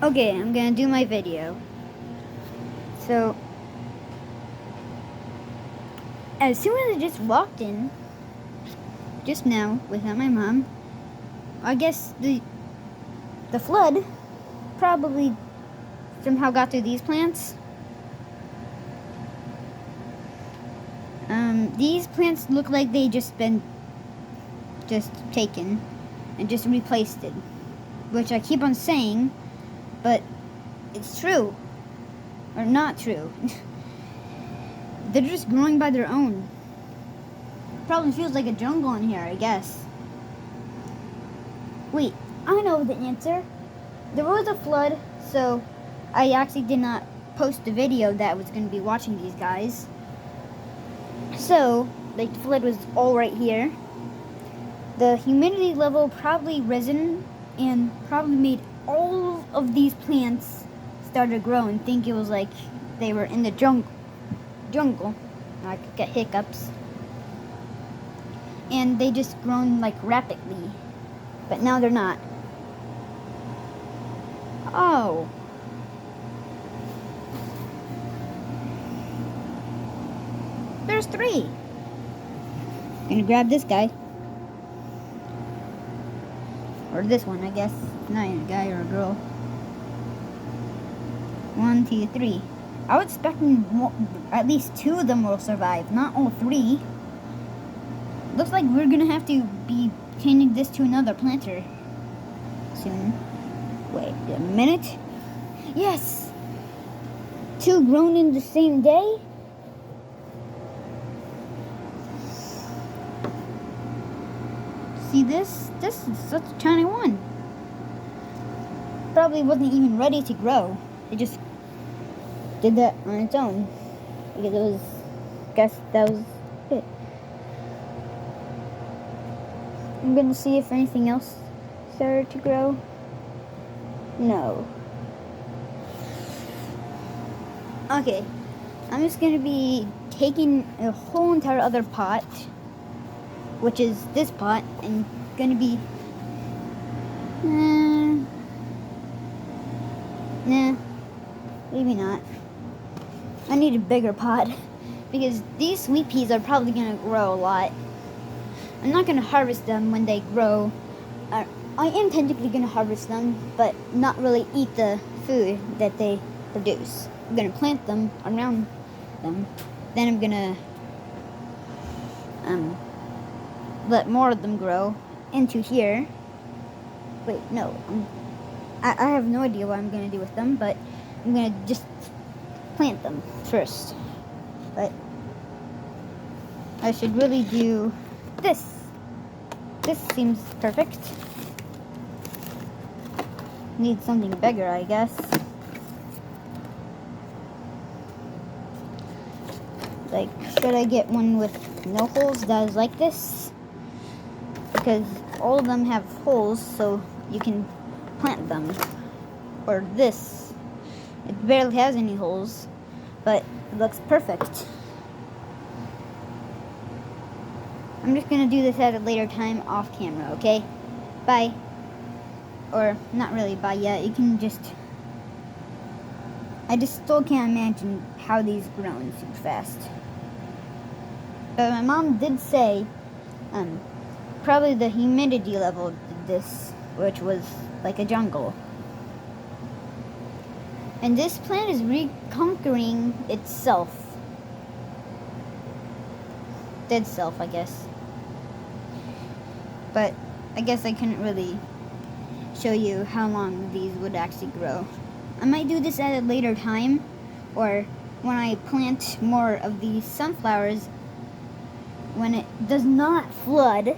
Okay, I'm gonna do my video. So, as soon as I just walked in, just now, without my mom, I guess the flood probably somehow got through these plants. These plants look like they just been taken and just replaced it, which I keep on saying, but it's true. Or not true. They're just growing by their own. Probably feels like a jungle in here, I guess. Wait, I know the answer. There was a flood, so I actually did not post the video that I was going to be watching these guys. So, like, the flood was all right here. The humidity level probably risen and probably made all of these plants start to grow and think it was like they were in the jungle. I could get hiccups. And they just grown like rapidly. But now they're not. Oh. There's 3. Gonna grab this guy. Or this one, I guess. Not even a guy or a girl. 1, 2, 3. I was expecting at least 2 of them will survive, not all 3. Looks like we're gonna have to be changing this to another planter soon. Wait a minute. Yes! 2 grown in the same day? See this? This is such a tiny one. Probably wasn't even ready to grow. It just did that on its own. Because it was, guess that was it. I'm gonna see if anything else started to grow. No. Okay. I'm just gonna be taking a whole entire other pot, which is this pot, and gonna be nah, maybe not. I need a bigger pot because these sweet peas are probably gonna grow a lot. I'm not gonna harvest them when they grow. I am technically gonna harvest them, but not really eat the food that they produce. I'm gonna plant them around them. Then I'm gonna let more of them grow into here. Wait, no. I have no idea what I'm going to do with them, but I'm going to just plant them first. But I should really do this. This seems perfect. Need something bigger, I guess. Like, should I get one with no holes that is like this? Because all of them have holes, so you can plant them. Or this. It barely has any holes, but it looks perfect. I'm just gonna do this at a later time off camera, okay? Bye. Or, not really bye yet. You can just... I just still can't imagine how these grown so fast. But my mom did say, probably the humidity level did this, which was like a jungle. And this plant is reconquering itself. Dead self, I guess. But I guess I couldn't really show you how long these would actually grow. I might do this at a later time, or when I plant more of these sunflowers, when it does not flood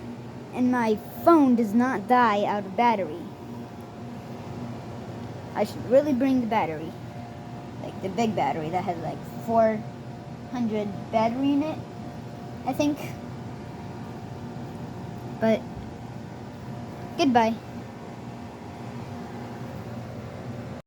and my phone does not die out of battery. I should really bring the battery, like the big battery that has like 400 battery in it, I think. But goodbye.